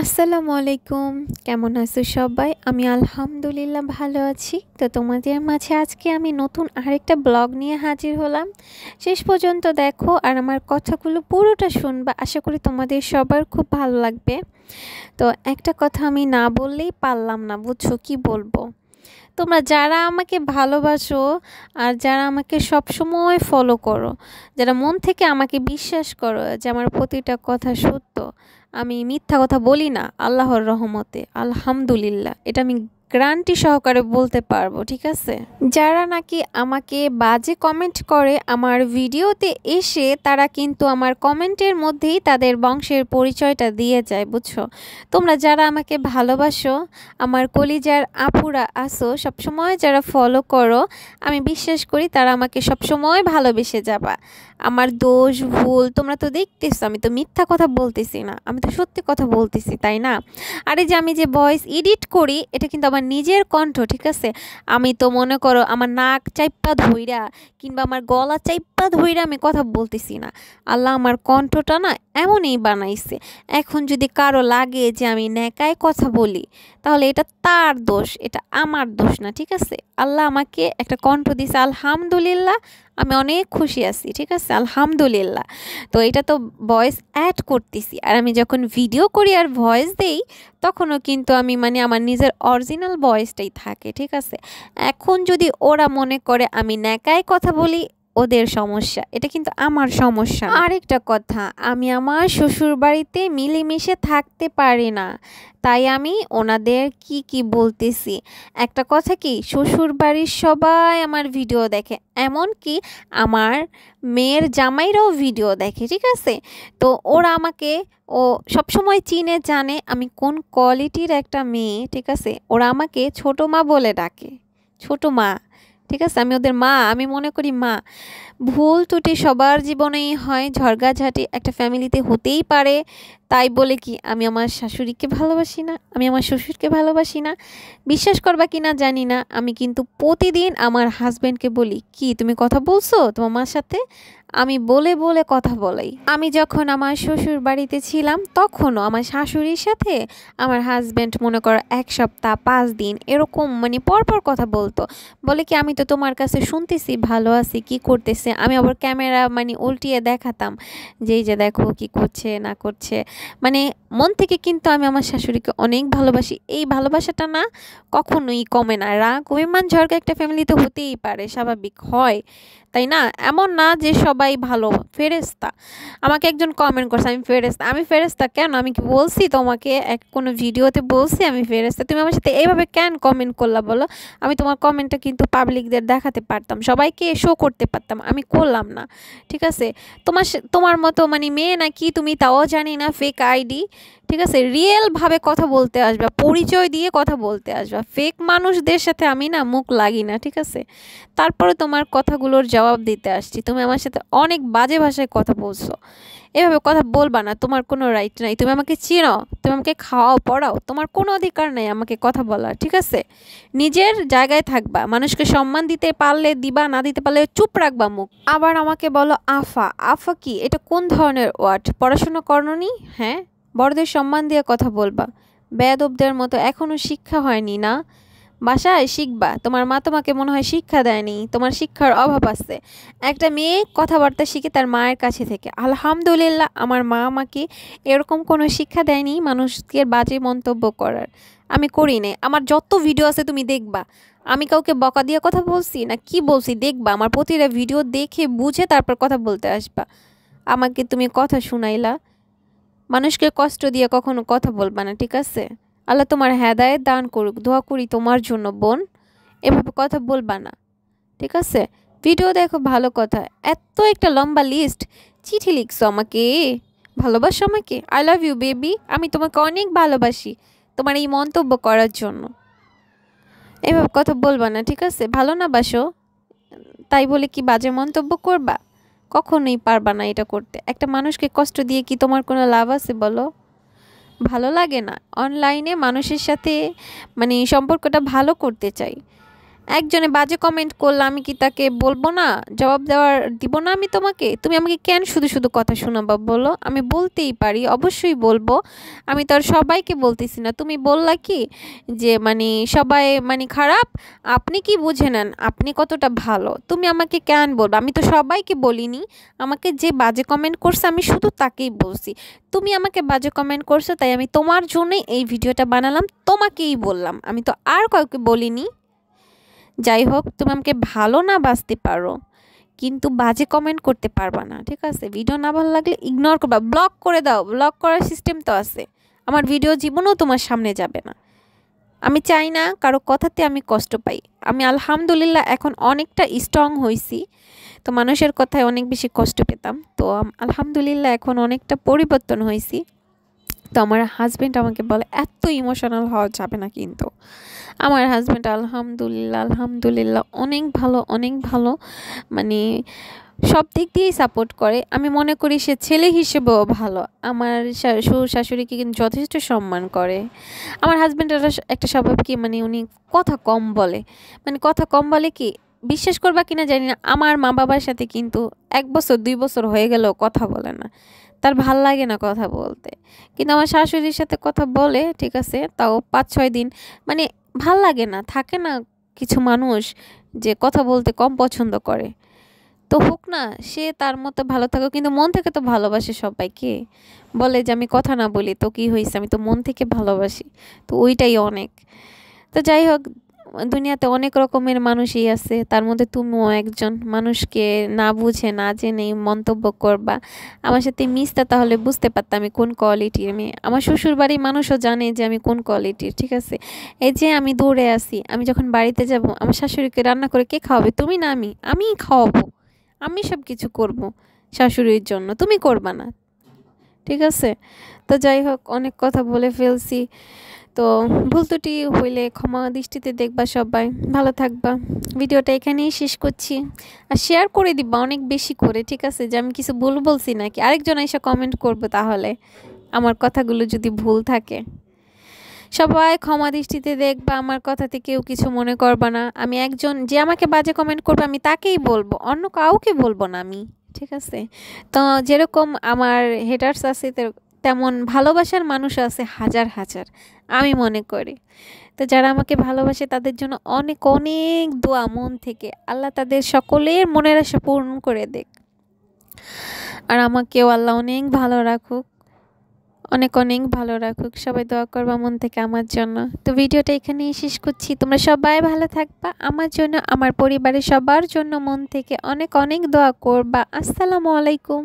আসসালামু আলাইকুম। কেমন আছো সবাই? আমি আলহামদুলিল্লাহ ভালো আছি। তো তোমাদের মাঝে আজকে আমি নতুন আরেকটা ব্লগ নিয়ে হাজির হলাম। শেষ পর্যন্ত দেখো আর আমার কথাগুলো পুরোটা শুনবা। আশা করি তোমাদের সবার খুব ভালো লাগবে। তো একটা কথা আমি না বললেই পারলাম না, বুঝছো? কি বলবো? তোমরা যারা আমাকে ভালোবাসো আর যারা আমাকে সবসময় ফলো করো, যারা মন থেকে আমাকে বিশ্বাস করো যে আমার প্রতিটা কথা সত্য, আমি মিথ্যা কথা বলি না, আল্লাহর রহমতে আলহামদুলিল্লাহ, এটা আমি গ্যারান্টি সহকারে বলতে পারবো। ঠিক আছে, যারা নাকি আমাকে বাজে কমেন্ট করে আমার ভিডিওতে এসে, তারা কিন্তু আমার কমেন্টের মধ্যেই তাদের বংশের পরিচয়টা দিয়ে যায়, বুঝছো? তোমরা যারা আমাকে ভালোবাসো, আমার কলিজার আপুরা আসো, সবসময় যারা ফলো করো, আমি বিশ্বাস করি তারা আমাকে সবসময় ভালোবেসে যাবা। আমার দোষ ভুল তোমরা তো দেখতেছো, আমি তো মিথ্যা কথা বলতেছি না, আমি তো সত্যি কথা বলতেছি, তাই না? আর এই যে আমি যে ভয়েস এডিট করি, এটা কিন্তু আমার নিজের কণ্ঠ। ঠিক আছে, আমি তো মনে করো আমার নাক চাইপা ধইরা কিংবা আমার গলা চাইপা ধইরা আমি কথা বলতেছি না। আল্লাহ আমার কণ্ঠটা না এমনই বানাইছে। এখন যদি কারো লাগে যে আমি ন্যাকায় কথা বলি, তাহলে এটা তার দোষ, এটা আমার দোষ না। ঠিক আছে, আল্লাহ আমাকে একটা কণ্ঠ দিছে, আলহামদুলিল্লাহ, আমি অনেক খুশি আছি। ঠিক আছে, আলহামদুলিল্লাহ। তো এটা তো ভয়েস অ্যাড করতেছি, আর আমি যখন ভিডিও করি আর ভয়েস দেই, তখনও কিন্তু আমি আমার নিজের অরিজিনাল ভয়েসটাই থাকে। ঠিক আছে, এখন যদি ওরা মনে করে আমি ন্যাকায় কথা বলি, ওদের সমস্যা, এটা কিন্তু আমার সমস্যা না। আরেকটা কথা, আমি আমার শ্বশুর বাড়িতে মিলেমিশে থাকতে পারি না, তাই আমি ওনাদের কি বলতেছি। একটা কথা কি, শ্বশুর বাড়ির সবাই আমার ভিডিও দেখে, এমন কি আমার মেয়ের জামাইরাও ভিডিও দেখে। ঠিক আছে, তো ওরা আমাকে ও সবসময় চিনে, জানে আমি কোন কোয়ালিটির একটা মেয়ে। ঠিক আছে, ওরা আমাকে ছোট মা বলে ডাকে, ছোট মা। ঠিক আছে, আমি ওদের মা, আমি মনে করি মা। ভুল ত্রুটি সবার জীবনেই হয়, ঝগড়াঝাটি একটা ফ্যামিলিতে হতেই পারে। তাই বলে কি আমি আমার শাশুড়িকে ভালোবাসি না, আমি আমার শ্বশুরকে ভালোবাসি না? বিশ্বাস করবা কি না জানি না, আমি কিন্তু প্রতিদিন আমার হাজব্যান্ডকে বলি, কি তুমি কথা বলছো তোমার মার সাথে? আমি বলে বলে কথা বলাই। আমি যখন আমার শ্বশুর বাড়িতে ছিলাম, তখনও আমার শাশুড়ির সাথে আমার হাজব্যান্ড মনে করো 1 সপ্তাহ 5 দিন এরকম পরপর কথা বলতো। বলে কি, আমি তো তোমার কাছে শুনতেছি ভালো আছি, কি করতেছে। আমি আবার ক্যামেরা উল্টিয়ে দেখাতাম যে এই যে দেখো কি করছে না করছে। মন থেকে কিন্তু আমি আমার শাশুড়িকে অনেক ভালোবাসি। এই ভালোবাসাটা না কখনোই কমে না। রাগ অভিমান ঝগড়া একটা ফ্যামিলিতে হতেই পারে, স্বাভাবিক হয়, তাই না? এমন না যে সবাই ভালো ফেরেশতা। আমাকে একজন কমেন্ট করছে আমি ফেরেশতা। আমি ফেরেশতা কেন? আমি কি বলছি তোমাকে কোনো ভিডিওতে বলছি আমি ফেরেশতা? তুমি আমার সাথে এইভাবে কেন কমেন্ট করলা বলো? আমি তোমার কমেন্টটা কিন্তু পাবলিকদের দেখাতে পারতাম, সবাইকে শো করতে পারতাম, আমি করলাম না। ঠিক আছে, তোমার মতো মেয়ে নাকি তুমি তাও জানি না, ফেক আইডি। ঠিক আছে, রিয়েলভাবে কথা বলতে আসবা, পরিচয় দিয়ে কথা বলতে আসবা। ফেক মানুষদের সাথে আমি না মুখ লাগি না। ঠিক আছে, তারপরে তোমার কথাগুলোর জবাব দিতে আসছি। তুমি আমার সাথে অনেক বাজে ভাষায় কথা বলছো, এভাবে কথা বলবা না, তোমার কোনো রাইট নাই। তুমি আমাকে চিনো, তুমি আমাকে খাওয়াও পড়াও, তোমার কোনো অধিকার নাই আমাকে কথা বলার। ঠিক আছে, নিজের জায়গায় থাকবা, মানুষকে সম্মান দিতে পারলে দিবা, না দিতে পারলে চুপ রাখবা মুখ। আবার আমাকে বলো আফা। আফা কি? এটা কোন ধরনের ওয়ার্ড? পড়াশোনা করনি? হ্যাঁ, বড়দের সম্মান দিয়ে কথা বলবা। বেয়াদবদের মতো এখনো শিক্ষা হয়নি না? বাসায় শিখবা। তোমার মা তোমাকে মনে হয় শিক্ষা দেয়নি, তোমার শিক্ষার অভাব আছে। একটা মেয়ে কথাবার্তা শিখে তার মায়ের কাছে থেকে। আলহামদুলিল্লাহ, আমার মা আমাকে এরকম কোনো শিক্ষা দেয়নি মানুষকে বাজে মন্তব্য করার। আমি করি নাই। আমার যত ভিডিও আছে তুমি দেখবা, আমি কাউকে বকা দিয়ে কথা বলছি না কি বলছি দেখবা। আমার প্রতিটা ভিডিও দেখে বুঝে তারপর কথা বলতে আসবা। আমাকে তুমি কথা শুনাইলা, মানুষকে কষ্ট দিয়ে কখনো কথা বলবা না। ঠিক আছে, আল্লাহ তোমার হেদায়েত দান করুক, দোয়া করি তোমার জন্য বোন। এভাবে কথা বলবা না। ঠিক আছে, ভিডিও দেখো ভালো কথা। এত একটা লম্বা লিস্ট চিঠি লিখছো আমাকে, ভালোবাসো আমাকে? আই লাভ ইউ বেবি, আমি তোমাকে অনেক ভালোবাসি তোমার এই মন্তব্য করার জন্য। এভাবে কথা বলবা না। ঠিক আছে, ভালো না বাসো তাই বলে কি বাজে মন্তব্য করবা? কখনোই পারবা না এটা করতে। একটা মানুষকে কষ্ট দিয়ে কি তোমার কোনো লাভ আছে বলো? ভালো লাগে না? অনলাইনে মানুষের সাথে সম্পর্কটা ভালো করতে চাই, একজনে বাজে কমেন্ট করলে আমি কি তাকে বলবো না, জবাব দিব না আমি তোমাকে? তুমি আমাকে কেন শুধু শুধু কথা শোনাবা বলো? আমি বলতেই পারি, অবশ্যই বলবো। আমি তো আর সবাইকে বলতেছি না। তুমি বললা কি যে মানে সবাই মানে খারাপ, আপনি কি বুঝে নেন আপনি কতটা ভালো? তুমি আমাকে কেন বলবো? আমি তো সবাইকে বলিনি। আমাকে যে বাজে কমেন্ট করছে আমি শুধু তাকেই বলছি। তুমি আমাকে বাজে কমেন্ট করছো তাই আমি তোমার জন্যই এই ভিডিওটা বানালাম, তোমাকেই বললাম, আমি তো আর কাউকে বলিনি। যাই হোক, তুমি আমাকে ভালো না বাসতে পারো, কিন্তু বাজে কমেন্ট করতে পারবা না, ঠিক আছে? ভিডিও না ভালো লাগলে ইগনোর করবা, ব্লক করে দাও। ব্লক করার সিস্টেম তো আছে। আমার ভিডিও জীবনেও তোমার সামনে যাবে না। আমি চাই না কারো কথাতে আমি কষ্ট পাই। আমি আলহামদুলিল্লাহ এখন অনেকটা স্ট্রং হয়েছি। তো মানুষের কথায় অনেক বেশি কষ্ট পেতাম, তো আলহামদুলিল্লাহ এখন অনেকটা পরিবর্তন হয়েছি। তো আমার হাজব্যান্ড আমাকে বলে এত ইমোশনাল হওয়া যাবে না, কিন্তু আমার হাজব্যান্ড আলহামদুলিল্লাহ আলহামদুলিল্লাহ অনেক ভালো, অনেক ভালো। মানে সব দিক দিয়েই সাপোর্ট করে। আমি মনে করি সে ছেলে হিসেবেও ভালো। আমার শ্বশুর শাশুড়িকে কিন্তু যথেষ্ট সম্মান করে। আমার হাজব্যান্ডের একটা স্বভাব কি, মানে উনি কথা কম বলে। মানে কথা কম বলে কি, বিশ্বাস করবা কিনা জানি না, আমার মা বাবার সাথে কিন্তু 1 বছর 2 বছর হয়ে গেলেও কথা বলে না। তার ভাল লাগে না কথা বলতে। কিন্তু আমার শাশুড়ির সাথে কথা বলে, ঠিক আছে, তাও 5-6 দিন। মানে ভাল লাগে না, থাকে না কিছু মানুষ যে কথা বলতে কম পছন্দ করে। তো হোক না, সে তার মতো ভালো থাকো, কিন্তু মন থেকে তো ভালোবাসে সবাইকে। বলে যে আমি কথা না বলি তো কি হয়েছে, আমি তো মন থেকে ভালোবাসি। তো ওইটাই অনেক। তো যাই হোক, দুনিয়াতে অনেক রকমের মানুষই আছে, তার মধ্যে তুমিও একজন। মানুষকে না বুঝে না জেনে মন্তব্য করবা। আমার সাথে মিশতে তাহলে বুঝতে পারতাম আমি কোন কোয়ালিটির মেয়ে। আমার শ্বশুর বাড়ির মানুষও জানে যে আমি কোন কোয়ালিটির, ঠিক আছে? এই যে আমি দৌড়ে আসি, আমি যখন বাড়িতে যাব আমার শাশুড়িকে রান্না করে কে খাওয়াবে? তুমি না আমি? আমিই খাওয়াবো, আমি সব কিছু করব শাশুড়ির জন্য, তুমি করবা না, ঠিক আছে? তো যাই হোক, অনেক কথা বলে ফেলছি। তো ভুল ত্রুটি হইলে ক্ষমা দৃষ্টিতে দেখবা সবাই। ভালো থাকবা। ভিডিওটা এখানেই শেষ করছি। আর শেয়ার করে দিবা অনেক বেশি করে, ঠিক আছে? যে আমি কিছু ভুল বলছি নাকি আরেকজন এসে কমেন্ট করবে তাহলে, আমার কথাগুলো যদি ভুল থাকে। সবাই ক্ষমা দৃষ্টিতে দেখবা, আমার কথাতে কেউ কিছু মনে করবা না। আমি একজন যে আমাকে বাজে কমেন্ট করবে আমি তাকেই বলবো, অন্য কাউকে বলবো না আমি, ঠিক আছে? তো যেরকম আমার হেটার্স আছে তেমন ভালোবাসার মানুষ আছে হাজার হাজার, আমি মনে করি। তো যারা আমাকে ভালোবাসে তাদের জন্য অনেক অনেক দোয়া মন থেকে। আল্লাহ তাদের সকলের মনের আশা পূর্ণ করে দেখ। আর আমাকেও আল্লাহ অনেক ভালো রাখুক, অনেক অনেক ভালো রাখুক। সবাই দোয়া করবা মন থেকে আমার জন্য। তো ভিডিওটা এখানেই শেষ করছি। তোমরা সবাই ভালো থাকবা, আমার জন্য, আমার পরিবারের সবার জন্য মন থেকে অনেক অনেক দোয়া করবা। আসসালামু আলাইকুম।